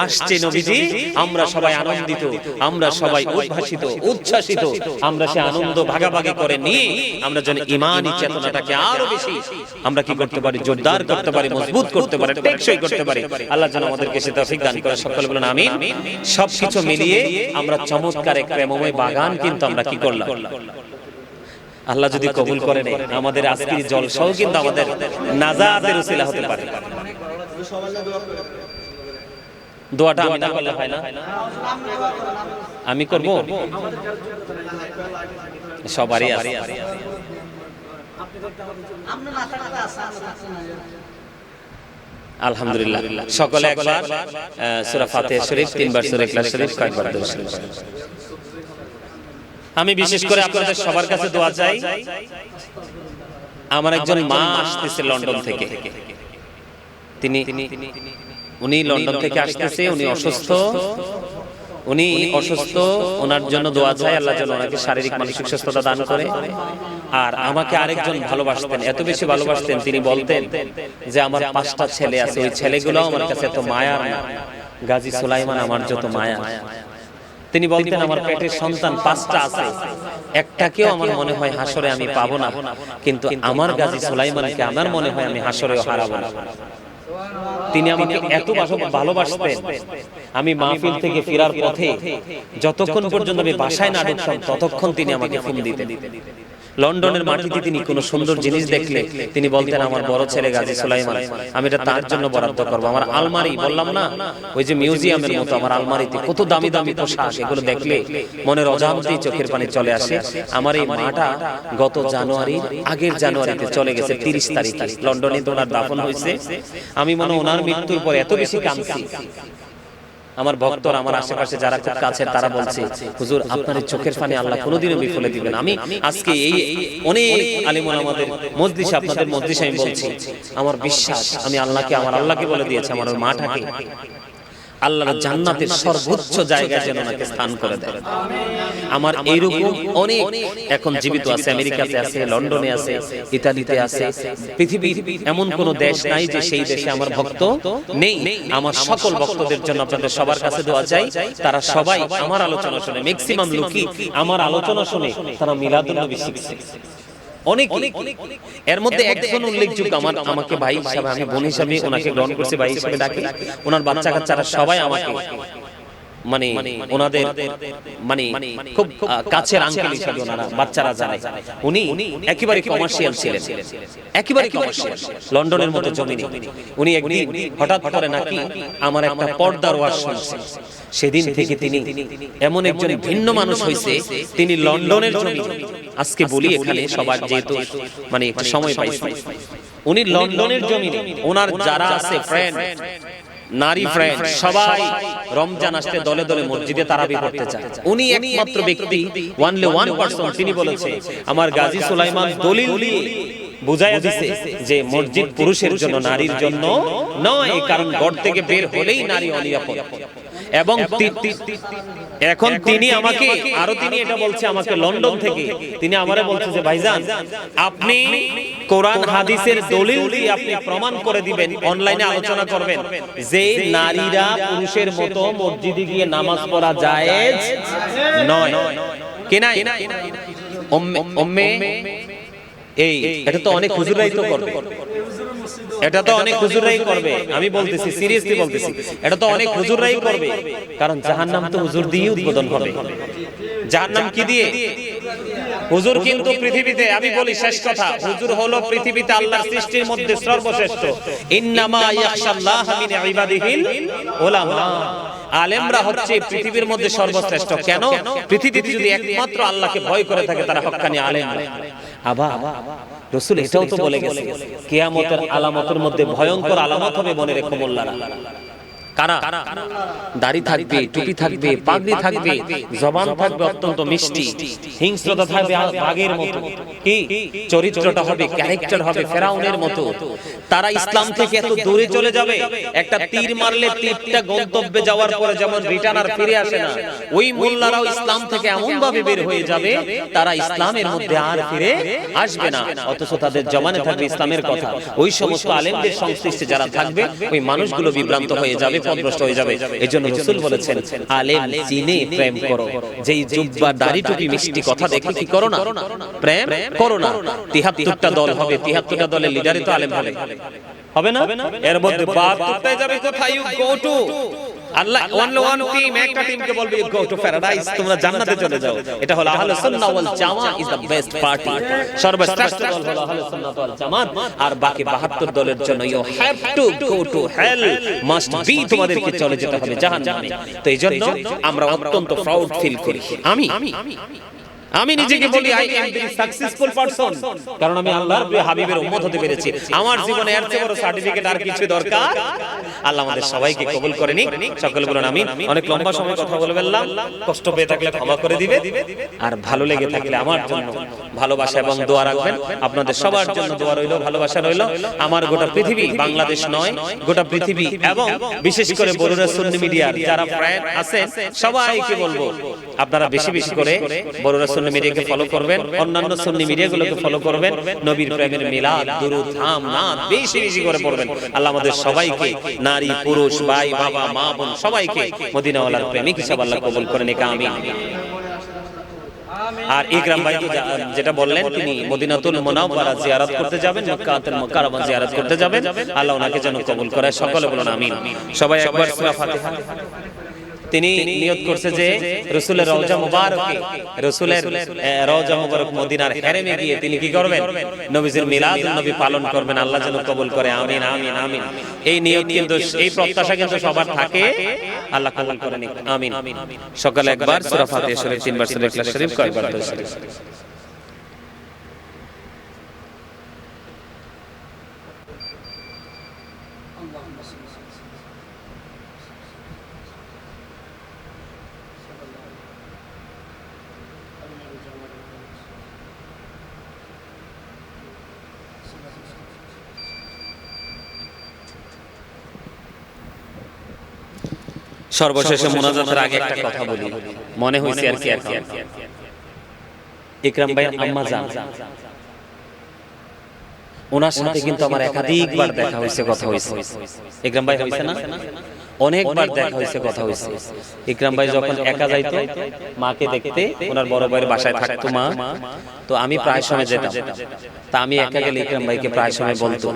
আসছে নবীজি। আমরা সবাই আনন্দিত, আমরা সবাই উদ্ভাসিত, উচ্ছ্বাসিত, আমরা সে আনন্দ ভাগাভাগি করে নিয়ে আমরা যেন ঈমানি চেতনাটাকে আরো বেশি আমরা কি করতে পারি, জোরদার করতে পারি, মজবুত করতে পারি, টেকসই করতে পারি। আল্লাহ যেন আমাদেরকে সে তৌফিক দান করে। সকলে বলেন আমিন। সবকিছু মিলিয়ে আমরা চমৎকার এক প্রেমময় বাগান কিন্তু আমরা কি করলাম। আল্লাহ যদি কবুল করে নেয় আমাদের আজকের জলসাও কিন্তু আমাদের নাজাতের উসিলা হতে পারে। দোয়াটা আমি না করলে হয় না, আমি করব, সবারই আছে। আলহামদুলিল্লাহ, সকলে একবার সূরা ফাতিহা শরীফ, 3 বার সূরা ইখলাস শরীফ, কয়েকবার দরুদ শরীফ। আমি বিশেষ করে আপনাদের সবার কাছে দোয়া চাই। আমার একজন মা আসতেছে লন্ডন থেকে, উনি লন্ডন থেকে আসতেছে, উনি অসুস্থ, ওনার জন্য দোয়া চাই, আল্লাহ যেন ওনাকে শারীরিক মানসিক সুস্থতা দান করে। আর আমাকে আরেকজন ভালোবাসতেন, এত বেশি ভালোবাসতেন, তিনি বলতেন যে আমার 5টা ছেলে আছে, ওই ছেলেগুলো আমার কাছে এত মায়ার না, গাজী সুলাইমান আমার যত মায়া। তিনি বলতেন আমার পেটের সন্তান 5টা আছে, একটাকেও আমার মনে হয় হাসরে আমি পাবো না, কিন্তু আমার গাজী সুলাইমানকে আমার মনে হয় আমি হাসরেও হারাবো না। তিনি আমাকে এত ভালোবাসতেন, আমি মাহফিল থেকে ফেরার পথে যতক্ষণ পর্যন্ত আমি বাসায় না ঢুকতাম ততক্ষণ তিনি আমাকে ফোন দিতেন। লন্ডনের মাটিতে তিনি কোনো সুন্দর জিনিস দেখলে তিনি বলতেন আমার বড় ছেলে গাজী সুলাইমান, আমি এটা তার জন্য বরাদ্দ করবো। আমার আলমারি, বললাম না ওই যে মিউজিয়ামের মতো, আমার আলমারিতে কত দামি দামি পোশাক, এগুলো দেখলে মনের অজান্তেই চোখের পানি চলে আসে। আমার এই মাটা গত আগের জানুয়ারিতে চলে গেছে, 30 তারিখে লন্ডনে তো ওনার দাফন হয়েছে। আমি মনে ওনার মৃত্যুর পর এত বেশি কাঁদছি, আমার ভক্তরা, আমার আশেপাশে যারা খুব কাছের, তারা বলছে হুজুর আপনার চোখের পানি আল্লাহ কোনোদিনও বিফলে দিবেন। আমি আজকে এই অনেক আলিম ওলামাদের মজলিসে, আপনাদের মজলিসে আমি বলছি আমার বিশ্বাস, আমি আমার আল্লাহকে বলে দিয়েছি আমার ওই মাটাকে আল্লাহর জান্নাতের সর্বোচ্চ জায়গায় যেন ওনাকে স্থান করে দেয়। আমার এইরকম অনেক এখন জীবিত আছে, আমেরিকাতে আছে, লন্ডনে আছে, ইতালিতে আছে, পৃথিবীর এমন কোন দেশ নাই যে সেই দেশে আমার ভক্ত নেই। আমার সকল ভক্তদের জন্য আপনাদের সবার কাছে দোয়া চাই, তারা সবাই আমার আলোচনা শুনে, ম্যাক্সিমাম লোকই আমার আলোচনা শুনে তারা মিলাদুন নবী শিখছে। অনেক এর মধ্যে একজন উল্লেখযোগ্য, আমাকে ভাই হিসাবে, আমি বোন হিসাবে ওনাকে গ্রহণ করছি, ভাই হিসাবে ডাকি। ওনার বাচ্চা কাচ্চারা সবাই আমাকে মানে ওনাদের মানে খুব কাছের আঙ্কেল হিসাবে ওনারা বাচ্চারা জানে। উনি একেবারে কমার্শিয়াল ছিলেন, একেবারে কমার্শিয়াল, লন্ডনের মতো জমিনে। উনি একদিন হঠাৎ করে নাকি আমার একটা পর্দার ওয়াজ শুনছেন, সেদিন থেকে তিনি এমন একজন ভিন্ন মানুষ হয়েছে। তিনি লন্ডনের জমিনে, আজকে বলি এখানে সবার যেহেতু মানে একটু সময় পাইছি, উনি লন্ডনের জমিনে ওনার যারা আছে ফ্রেন্ড, নারী ফ্রেন্ড, সবাই রমজান আসতে দলে দলে মসজিদে তারাবি পড়তে চায়। উনি একমাত্র ব্যক্তি, ওয়ানলি ওয়ান পারসন, তিনি বলেছে আমার গাজী সুলাইমান দলিল দিয়ে বুঝাইয়া দিছে যে মসজিদ পুরুষের জন্য, নারীর জন্য নয়, কারণ ঘর থেকে বের হলেই নারী অনিরাপদ। এবং এখন তিনি আমাকে আরো, তিনি এটা বলছে আমাকে লন্ডন থেকে, তিনি আমারে বলছে যে ভাইজান আপনি কোরআন হাদিসের দলিল দিয়ে আপনি প্রমাণ করে দিবেন, অনলাইনে আলোচনা করবেন যে নারীরা পুরুষের মতো মসজিদে গিয়ে নামাজ পড়া জায়েজ নয় কি না? এটা তো অনেক হুজুরাই তো করবে, এটা তো অনেক হুজুররাই করবে, আমি বলতেছি সিরিয়াসলি বলতেছি, এটা তো অনেক হুজুররাই করবে। কারণ জাহান্নাম তো হুজুর দিয়ে উদ্বোধন হবে। জাহান্নাম কি দিয়ে? হুজুর কিন্তু পৃথিবীতে, আমি বলি শেষ কথা, হুজুর হলো পৃথিবীতে আল্লাহর সৃষ্টির মধ্যে সর্বশ্রেষ্ঠ। ইন্নামা ইয়াখশাল্লাহ মিন ইবাদিহিল উলামা। আলেমরা হচ্ছে পৃথিবীর মধ্যে সর্বশ্রেষ্ঠ। কেন? পৃথিবীতে যদি একমাত্র আল্লাহকে ভয় করে থাকে তারা হক্কানি আলেম। আবার রাসূল এটাও তো বলে গেছে, কিয়ামতের আলামতের মধ্যে ভয়ঙ্কর আলামত হবে, মনে রেখো মোল্লারা। কারা? দাড়ি থাকবে, টুপি থাকবে, পাগড়ি থাকবে, জবান থাকবে অত্যন্ত মিষ্টি, হিংস্রতা থাকবে বাঘের মতো, কি চরিত্রটা হবে, ক্যারেক্টার হবে ফেরাউনের মতো। তারা ইসলাম থেকে এত দূরে চলে যাবে, একটা তীর মারলে তীরটা গন্তব্যে যাওয়ার পরে যেমন রিটার্ন আর ফিরে আসে না, ওই মোল্লারাও ইসলাম থেকে এমন ভাবে বের হয়ে যাবে তারা ইসলামের মধ্যে আর ফিরে আসবে না। অথচ তাদের জমানে থাকবে ইসলামের কথা। ওই সমস্ত আলেমদের সংশ্লিষ্টে যারা থাকবে ওই মানুষগুলো বিভ্রান্ত হয়ে যাবে, পথভ্রষ্ট হয়ে যাবে। এজন্য রাসূল বলেছেন, আলেম চিনে প্রেম করো, যেই জুব্বা দাড়ি টুপি মিষ্টি কথা দেখে কি করো না, প্রেম করো না। ৭৩টা দল হবে, ৭৩টা দলের লিডারই তো আলেম হবে, হবে না? এর মধ্যে ৭২টায় যাবে কোথায়? ইউ গো টু আল্লাহ, only one team, একটা টিমকে বলবে ইউ গো টু প্যারাডাইস, তোমরা জান্নাতে চলে যাও। এটা হলো আহলুস সুন্নাহ ওয়াল জামাত ইজ দ্য বেস্ট পার্টি। সর্বশ্রেষ্ঠ দল হলো আহলুস সুন্নাহ ওয়াল জামাত। আর বাকি ৭২ দলের জন্য you have to go to hell, must be, তোমাদেরকে চলে যেতে হবে জাহান্নামে। তো এইজন্য আমরা অত্যন্ত প্রাউড ফিল করি। আমি নিজেকে বলি I am very successful person, কারণ আমি আল্লাহর প্রিয় হাবিবের উম্মত হতে পেরেছি। আমার জীবনে এর চেয়ে বড় সার্টিফিকেট আর কিছু দরকার? আল্লাহ আমাদের সবাইকে কবুল করে নিক। সকলে বলুন আমিন। অনেক লম্বা সময় কথা বলে ফেললাম, কষ্ট পেয়ে থাকলে ক্ষমা করে দিবেন, আর ভালো লেগে থাকলে আমার জন্য ভালোবাসা এবং দোয়া রাখবেন। আপনাদের সবার জন্য দোয়া রইল, ভালোবাসা রইল। আমার গোটা পৃথিবী, বাংলাদেশ নয় গোটা পৃথিবী, এবং বিশেষ করে বরুড়া সুন্নি মিডিয়ার যারা ফ্রেন্ড আছেন সবাইকে বলবো, আপনারা বেশি বেশি করে বরুড়া সুন্নি মিডিয়াকে ফলো করবেন, অন্যান্য সুন্নি মিডিয়াগুলোকে ফলো করবেন। নবীর প্রেমের মিলাদ, দুরূদ, হামদ বেশি বেশি করে পড়বেন। আল্লাহ আমাদের সবাইকে, নারী পুরুষ, ভাই বাবা মা বোন সবাইকে মদিনাওয়ালার প্রেমিক হিসেবে আল্লাহ কবুল করে নিক, আমিন। আর ইকরাম ভাই যেটা বললেন, তিনি মদিনাতুল মুনাওয়ারা জিয়ারত করতে যাবেন, মক্কাতুল মুকাররমা জিয়ারত করতে যাবেন, আল্লাহ ওনাকে যেন কবুল করে। সকলে বলুন আমিন। সবাই একবার সূরা ফাতিহা। তিনি নিয়ত করছে যে রাসূলের রওজা মুবারকে, রাসূলের রওজা মুবারক মদিনার হেরেমে গিয়ে তিনি কি করবেন? নবীজির মিলাদুন নবী পালন করবেন। আল্লাহ যেন কবুল করে, আমিন আমিন আমিন। এই নিয়ত কিন্তু, এই প্রত্যাশা কিন্তু সবার থাকে, আল্লাহ কবুল করে নিক, আমিন। সকালে একবার সূরা ফাতিহা শরীফ, 3 বার সূরা ইখলাস শরীফ, কয়েকবার দরুদ শরীফ। সর্বশেষে মুনাজাতের আগে একটা কথা বলি, মনে হইছে আর কি, ইকরাম ভাই আম্মা জান, ওনার সাথে কিন্তু আমার একাধিকবার দেখা হইছে, কথা হইছে। ইকরাম ভাই হইছে না? অনেকবার দেখা হইছে, কথা হইছে। ইকরাম ভাই যখন একা যাইতো মাকে দেখতে, ওনার বড় ভাইয়ের বাসায় থাকতো মা, তো আমি প্রায় সময় যেতাম। তা আমি একা গেলে ইকরাম ভাইকে প্রায় সময় বলতো,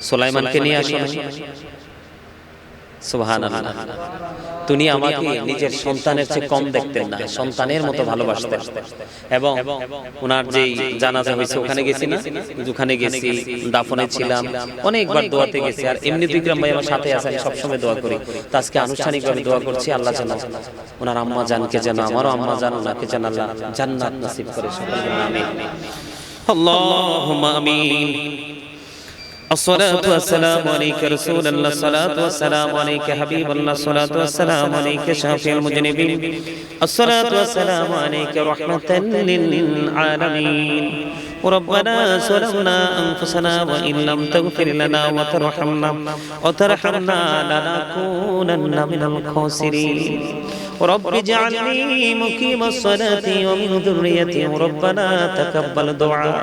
সুলাইমানকে নিয়ে আসো। সুবহানাল্লাহ। তিনি আমাকে নিজের সন্তানের চেয়ে কম দেখতেন না, সন্তানের মতো ভালোবাসতেন। এবং ওনার যেই জানাজা হয়েছে ওখানে গেছি না, ওখানে গেছি, দাফনে ছিলাম, অনেকবার দোয়াতে গেছি। আর এমনি বিক্রম ভাই আমার সাথে আছে, সবসময় দোয়া করি। তো আজকে আনুষ্ঠানিকভাবে দোয়া করছি, আল্লাহ যেন ওনার আম্মা জানকে, যেন আমারও আম্মা জান, ওনাকে যেন আল্লাহ জান্নাত নসিব করে। সকলে বলুন আমিন। আল্লাহুম্মা আমিন। الصلاة والسلام عليك رسول الله، الصلاة والسلام عليك حبيب الله، الصلاة والسلام عليك شافي المذنبين، الصلاة والسلام عليك رحمة للعالمين. ربنا ظلمنا أنفسنا وإن لم تغفر لنا وترحمنا لنكونن من الخاسرين. رب اجعلني مقيم الصلاة ومن ذريتي، ربنا تقبل دعاء،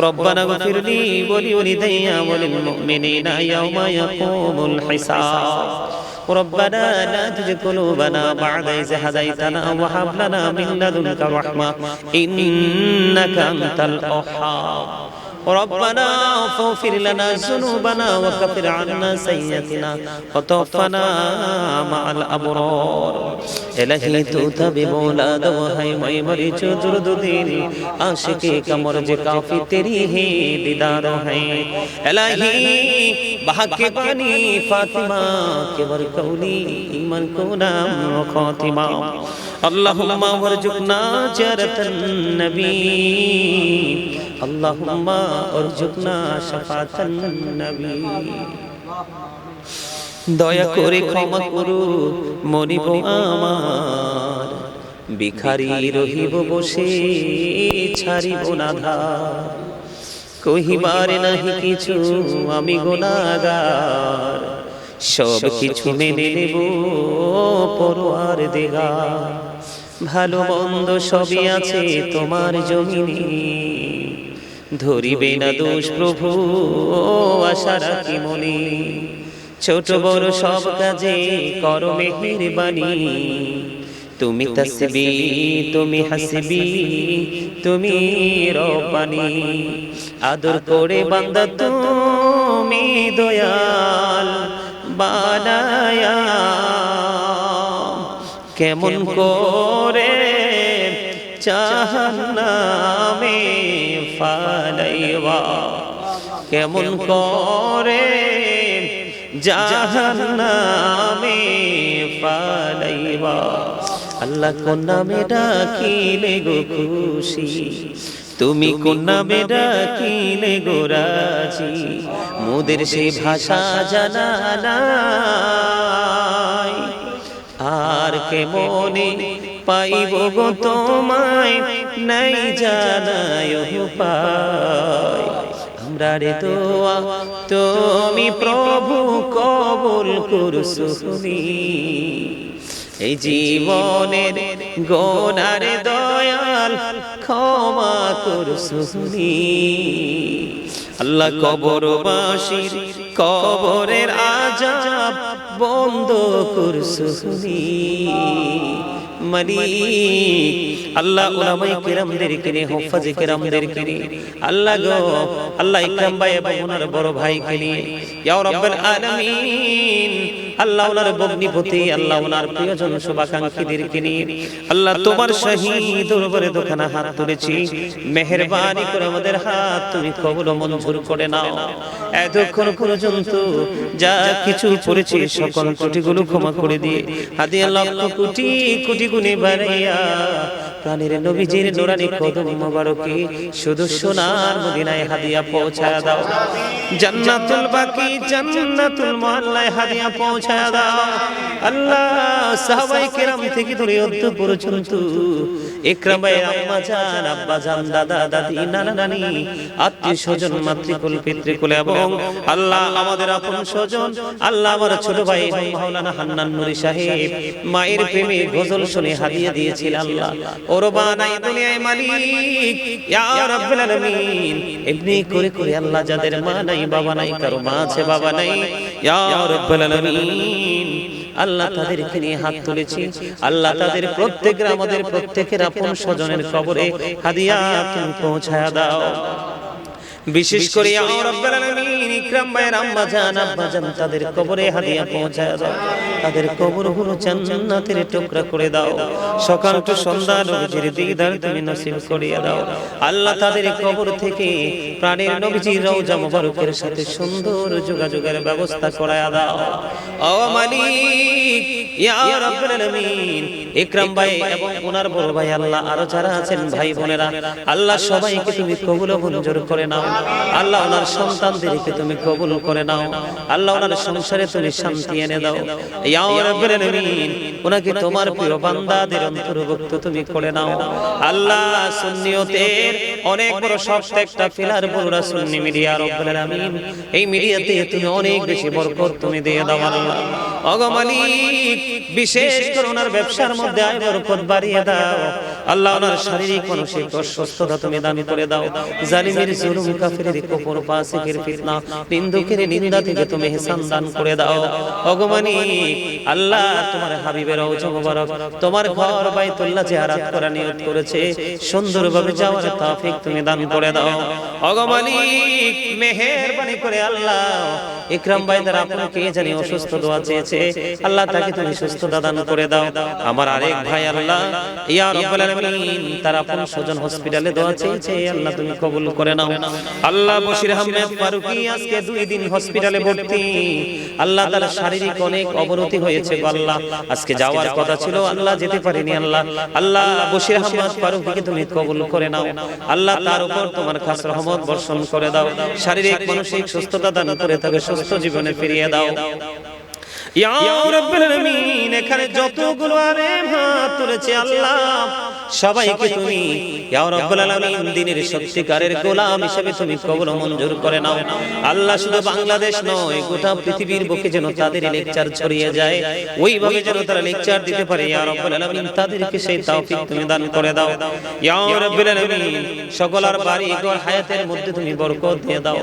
ربنا اغفر لي ولوالدي وللمؤمنين يوم يقوم الحساب. ربنا لا تزغ قلوبنا بعد إذ هديتنا وهب لنا من لدنك رحمة إنك أنت الوهاب. ربنا فاغفر لنا ذنوبنا وكفر عنا سيئاتنا وتوفنا مع الأبرار إلهي توتا بمولاد وهي ميمري چودر دين عاشقی کمر جے کافی تیری ہی دیدار ہے الہی بحق بانی فاطمہ کے ورکولی ایمان کو نام و خاتمہ اللہم ورزقنا زیارت النبی اللہم ورزقنا شفاعت النبی দয়া করে ক্ষমা করো মনিব আমার ভিখারি রহিব বসে ছাড়িব না ধার কহিবার নাহি কিছু আমি গুনাহগার সব কিছু মেনে নেব পরোয়ার দিগার ভালো মন্দ সবই আছে তোমার জমিনে ধরিবে না দোষ প্রভু আশা রাখি মনে ছোট বড় সব কাজে করো মেহেরবানি তুমি তাসবিহ তুমি হাসবি তুমি রব্বানি আদর করে বান্দা তুমি দয়াল বানায়া কেমন করে জাহান্নামে ফালাইবা কেমন করে জাহান্নামে ফালাইবা আল্লাহ কোন নামে ডাকিলে গো খুশি তুমি কোন নামে ডাকিলে গো রাজি মোদের সেই ভাষা জানা নাই আর কে মনে পাইব গো তোমায় নাই জানায় উপায় আমরা রে দোয়া তুমি প্রভু কবুল করুনি এই জীবনের গোনার দয়াল ক্ষমা করুনি আল্লাহ কবরবাসীর কবরের আযাব বন্ধ করুনি মালিক আল্লাহ উলামায়ে কেরামদেরকে নিয়ে হুফাজে কেরামদেরকে নিয়ে আল্লাহ গো আল্লাহ ইকরাম ভাই এবং ওনার বড় ভাইকে নিয়ে ইয়া রাব্বুল আলামিন আল্লাহ ওনার ভগ্নিপতি আল্লাহ ওনার প্রিয়জন শুভাকাঙ্ক্ষীদেরকে নিয়ে আল্লাহ তোমার শাহী দরবারে দোখানা হাত তুলেছি মেহেরবানি করে আমাদের হাত তুমি কবুল ও মঞ্জুর করে নাও এতক্ষণ পর্যন্ত যা কিছু করেছি সকল ত্রুটিগুলো ক্ষমা করে দিয়ে হাদিয়া লক্ষ কোটি কোটি গুণে বাড়াইয়া প্রাণের নবীজির নূরানি কদম মোবারকে শুধু সোনার মদিনায় হাদিয়া পৌঁছায়া দাও জান্নাতুল বাকি জান্নাতুল মুআল্লায় হাদিয়া পৌঁছায়া দাও আল্লাহ সাহাবায়ে কেরাম থেকে ধরে অদ্য পর্যন্ত ইকরাম ভাই আম্মা জান আব্বা জান দাদা দাদি নানা নানি আত্মীয় স্বজন মাতৃকুল পিতৃকুল এবং আল্লাহ আমাদের আপন স্বজন আল্লাহ আমার ছোট ভাই মাওলানা হান্নান নুরি সাহেব মায়ের প্রেমে গজল শুনে হাদিয়া দিয়েছিল আল্লাহ ওর বানাই দুনিয়ায় মালিক ইয়া রাব্বুল আলামিন এমনি করে করে আল্লাহ যাদের মা নাই বাবা নাই কারো মা আছে বাবা নাই ইয়া রাব্বুল আলামিন আল্লাহ তাদেরকে নিয়ে হাত তুলেছি আল্লাহ তাদের প্রত্যেকের আমাদের প্রত্যেকের আপন স্বজনের কবরে হাদিয়া তুমি পৌঁছায়া দাও বিশেষ করে ইয়া রাব্বুল আলামিন ইকরাম ভাইয়ের আম্মা জান আব্বা জান তাদের কবরে হাদিয়া পৌঁছায়া দাও তাদের কবরগুলো জান্নাতের টুকরা করে দাও সকাল থেকে সন্ধ্যা নবীজির দিদার তুমি নসিব করিয়া দাও আল্লাহ তাদের কবর থেকে প্রাণের নবীজির রওজা মোবারকের সাথে সুন্দর যোগাযোগের ব্যবস্থা করায়া দাও ও মালিক ইয়া রাব্বুল আলামিন ইকরাম ভাই এবং ওনার বড় ভাই আল্লাহ আরো যারা আছেন ভাই বোনেরা আল্লাহ সবাইকে তুমি কবুল ও মঞ্জুর করে নাও আল্লাহ ওনার সন্তানদেরকে তুমি কবুল করে নাও আল্লাহ ওনার সংসারে তুমি শান্তি এনে দাও ইয়া রাব্বুল আলামিন ওনাকে তোমার প্রিয় বান্দাদের অন্তর্ভুক্ত তুমি করে নাও আল্লাহ সুন্নিয়তের অনেক বড় শক্ত একটা পিলার বড়রা সুন্নি মিডিয়া রাব্বুল আলামিন এই মিডিয়াতে তুমি অনেক বেশি বরকত তুমি দিয়ে দাও আল্লাহ ওগো মালিক বিশেষ করে ওনার ব্যবসার মধ্যে আয় বরকত বাড়িয়ে দাও আল্লাহ ওনার শারীরিক মানসিক সুস্থতা তুমি দান করে দাও জালিমের জুলুম কাফিরের কপর ফাসিকের ফিতনা নিন্দুকের নিন্দা থেকে তুমি ihsan দান করে দাও ওগো মালিক আল্লাহ তোমার হাবিবের রওজা মুবারক তোমার ঘর বাইতুল্লাহ জিয়ারত করার নিয়ত করেছে, সুন্দরভাবে যাওয়ার তৌফিক তুমি দান করে দাও। ওগো মালিক মেহেরবানি করে আল্লাহ ইকরাম ভাই তার আপন কে জানি অসুস্থ দোয়া চেয়েছে, আল্লাহ তাকে তুমি সুস্থতা দান করে দাও। আমার আরেক ভাই আল্লাহ ইয়া রাব্বুল আলামিন তার আপন স্বজন হসপিটালে দোয়া চেয়েছে, আল্লাহ তুমি কবুল করে নাও। আল্লাহ বশির আহমেদ ফারুকী আজকে 2 দিন হসপিটালে ভর্তি, আল্লাহ তার শারীরিক অনেক অবনতি হয়েছে গো আল্লাহ, আজকে যাওয়ার কথা ছিল আল্লাহ যেতে পারেনি। আল্লাহ আল্লাহ বশির আহমেদ ফারুকীকে তুমি কবুল করে নাও, আল্লাহ তার উপর তোমার খাস রহমত বর্ষণ করে দাও, শারীরিক মানসিক সুস্থতা দান করে তাকে সুস্থ জীবনে ফিরিয়ে দাও। ইয়া রাব্বুল আলামিন এখানে যতগুলো আলেম হাত তুলেছে আল্লাহ সবাইকে তুমি ইয়া রাব্বুল আলামিন দ্বীনের সত্যিকারের গোলাম হিসেবে তুমি কবুল মঞ্জুর করে নাও। আল্লাহ শুধু বাংলাদেশ নয় গোটা পৃথিবীর বুকে যেন তাদের লেকচার ছড়িয়ে যায়, ওইভাবে যেন তারা লেকচার দিতে পারে ইয়া রাব্বুল আলামিন তাদেরকে সেই তৌফিক তুমি দান করে দাও। ইয়া রাব্বুল আলামিন সকলের বাড়ি ঘর হায়াতের মধ্যে তুমি বরকত দিয়ে দাও।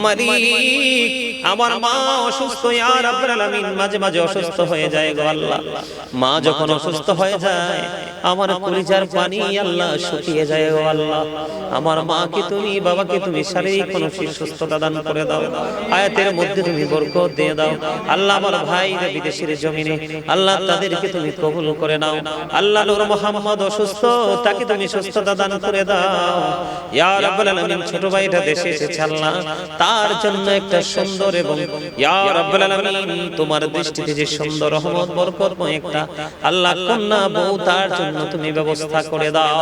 মালিক আমার মা অসুস্থ ইয়া রাব্বুল আলামিন মাঝে মাঝে অসুস্থ হয়ে যায় গো আল্লাহ, মা যখন অসুস্থ হয়ে যায় আমার কলিজার পানি আল্লাহ শুকিয়ে যায় গো আল্লাহ। আমার মাকে তুমি বাবাকে তুমি শারীরিক মানসিক সুস্থতা দান করে দাও, আয়াতের মধ্যে তুমি বরকত দিয়ে দাও। আল্লাহ আমার ভাইরা বিদেশের জমিনে আল্লাহ তাদেরকে তুমি কবুল করে নাও। আল্লাহ নূর মোহাম্মদ অসুস্থ তাকে তুমি সুস্থতা দান করে দাও ইয়া রাব্বুল আলামিন। ছোট ভাইটা দেশে এসেছে আল্লাহ তার জন্য একটা সুন্দর এবং ইয়া রাব্বুল আলামিন তোমার দৃষ্টিতে যে সুন্দর রহমত বরকতময় একটা আল্লাহ কন্যা বউ তার জন্য তুমি ব্যবস্থা করে দাও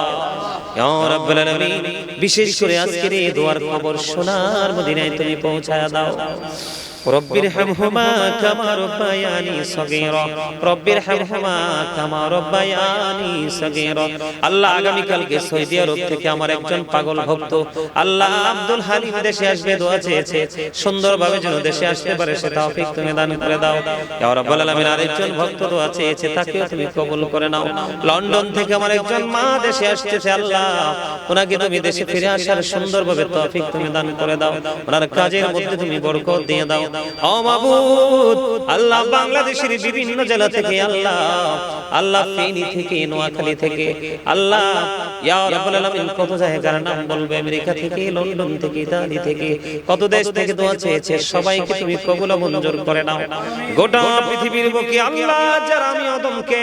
ইয়া রাব্বুল আলামিন। বিশেষ করে আজকের এই দোয়ার খবর সোনার মদিনায় তুমি পৌঁছায়া দাও। রব্বির হামহুমা কামা রব্বায়ানি সগীরা, রব্বির হামহুমা কামা রব্বায়ানি সগীরা। আল্লাহ আগামী কালকে সৌদি আরব থেকে আমার একজন পাগল ভক্ত আল্লাহ আব্দুল হালিম দেশে আসবে দোয়া চেয়েছে, সুন্দরভাবে যেন দেশে আসতে পারে সে তৌফিক তুমি দান করে দাও ইয়া রাব্বুল আলামিন। আরেকজন ভক্ত দোয়া চেয়েছে তাকেও তুমি কবুল করে নাও। লন্ডন থেকে আমার একজন মা দেশে আসছে আল্লাহ ওনাকে তুমি দেশে ফিরে আসার সুন্দরভাবে তৌফিক তুমি দান করে দাও, ওনার কাজের মধ্যে তুমি বরকত দিয়ে দাও। ও মাবুদ আল্লাহ বাংলাদেশের বিভিন্ন জেলা থেকে আল্লাহ আল্লাহ ফেনী থেকে নোয়াখালী থেকে আল্লাহ ইয়া রাব্বুল আলামিন কত জায়গার নাম বলবে, আমেরিকা থেকে লন্ডন থেকে ইতালি থেকে কত দেশ থেকে দোয়া চেয়েছে, সবাইকে তুমি কবুল মঞ্জুর করে নাও। গোটা পৃথিবীর বুকে আল্লাহ যারা আমি আদমকে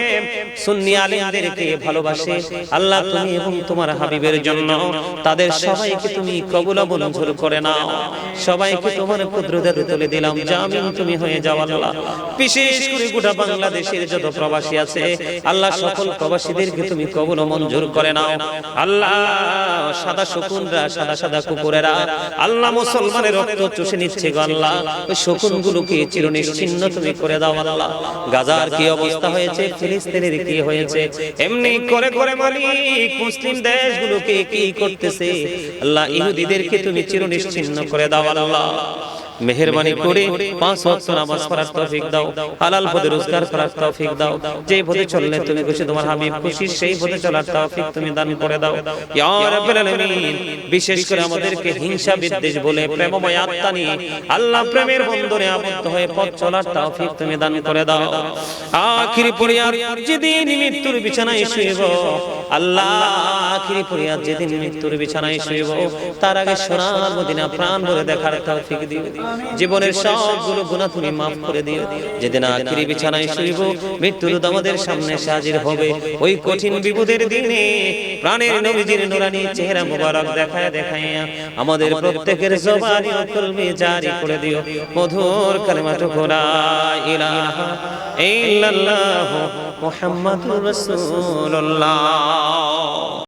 সুন্নি আলেমদেরকে ভালোবাসে আল্লাহ তুমি এবং তোমার হাবিবের জন্য তাদের সবাইকে তুমি কবুল মঞ্জুর করে নাও, সবাইকে তোমার কুদরতে তুলে দিলাম জামিন তুমি হয়ে যাও আল্লাহ। বিশেষ করে গোটা বাংলাদেশের যত প্রবাসী আছে আল্লাহ সকল প্রবাসীদেরকে তুমি কবুল মঞ্জুর করে নাও আল্লাহ। সাদা শকুনরা সাদা সাদা কুকুরেরা আল্লাহ মুসলমানের রক্ত চুষে নিচ্ছে গো আল্লাহ, ওই শকুনগুলোকে চিরনিশ্চিহ্ন তুমি করে দাও আল্লাহ। গাজার কি অবস্থা হয়েছে, ফিলিস্তিনের কি হয়েছে, এমনি করে করে মালিক মুসলিম দেশগুলোকে কি করতেছে আল্লাহ, ইহুদিদেরকে তুমি চিরনিশ্চিহ্ন করে দাও আল্লাহ। মেহেরবানি করে 5 ওয়াক্ত নামাজ পড়ার তৌফিক দাও, হালাল পথে রোজগার করার তৌফিক দাও, যে পথে চললে তুমি খুশি তোমার হাবিব খুশি সেই পথে চলার তৌফিক তুমি দান করে দাও ইয়া রাব্বুল আলামিন। বিশেষ করে আমাদেরকে হিংসা বিদ্বেষ বলে প্রেমময় আত্মা নিয়ে আল্লাহ প্রেমের বন্ধনে আবদ্ধ হয়ে পথ চলার তৌফিক তুমি দান করে দাও। আখিরি ফরিয়াদ যেদিন মৃত্যুর বিছানায় শুইব আল্লাহ, আখিরি ফরিয়াদ যেদিন মৃত্যুর বিছানায় শুইব তার আগে সোনার মদিনা প্রাণ ভরে দেখার তৌফিক দিও, জীবনের সবগুলো গুনাহ তুমি maaf করে দিও। যেদিন আখিরি বিছানায় শুইব মৃত্যুর আমাদের সামনে হাজির হবে ওই কঠিন বিপদের দিনে প্রাণের নবীজির নূরানি চেহারা মোবারক দেখায় দেখায় আমাদের প্রত্যেকের জবানি ও কলবে জারি করে দিও মধুর কালিমাতু লা ইলাহা ইল্লাল্লাহু মুহাম্মাদুর রাসূলুল্লাহ।